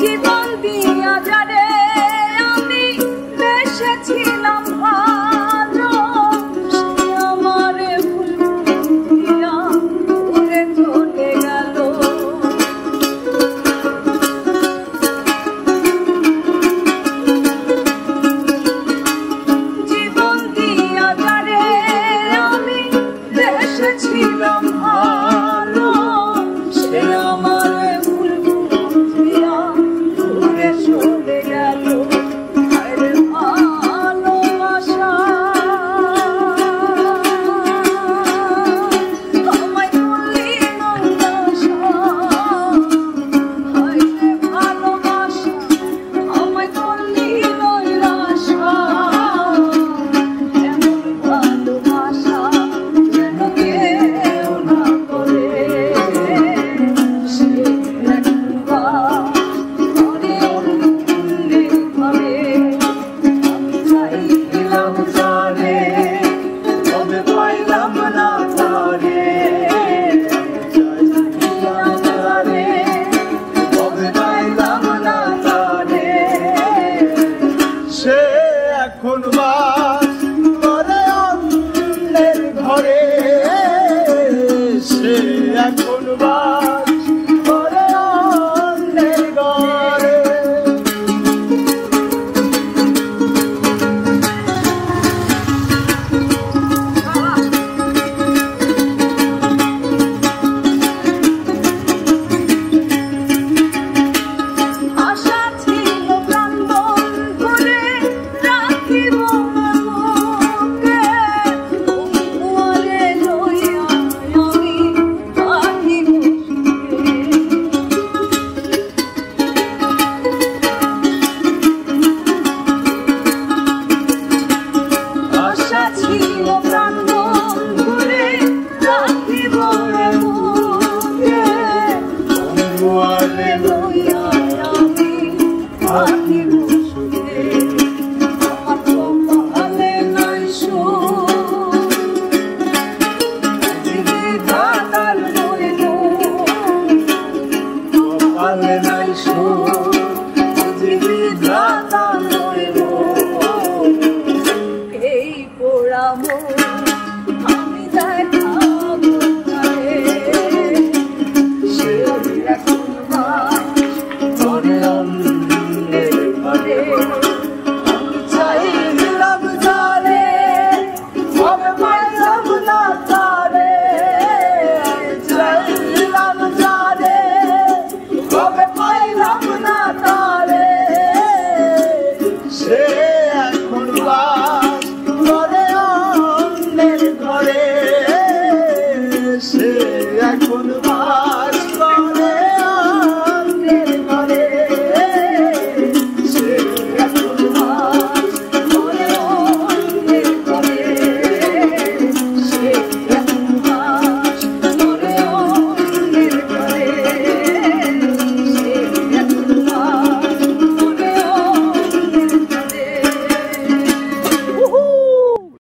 জীবন দিয়া যারে আমি বেসেছিলাম ভালো, সে আমারে ভুল দিয়া উড়ে চলে গেল। জীবন দিয়া যারে আমি বেসেছিলাম ভালো, সে আমারে ভুল বুঝিয়া উড়ে চলে গেল। আরে ভালোবাসা আমায় করলি নৈরাশা, আরে ভালোবাসা আমায় করলি নৈরাশা। এমন ভালোবাসা যেন কেউ না করে, সে একবার করে অন্যে করে। আমি চাইলাম তারে তবে পাইলাম না তারে, চাইলাম তারে তবে পাইলাম না তারে। সে এখন বাস করে অন্যের ঘরে, সে এখন বাস করে অন্যের ঘরে। আশা ছিল প্রাণ বন্ধুরে রাখিব বুকে, তোমারে লইয়া আমি থাকিব সুখে। আশা ছিল প্রাণ বন্ধুরে রাখিব বুকে, তোমারে লইয়া আমি থাকিব সুখে। আমার কপালে নাই সুখ, বিধাতার রইল। কপালে নাই সুখ, বিধাতার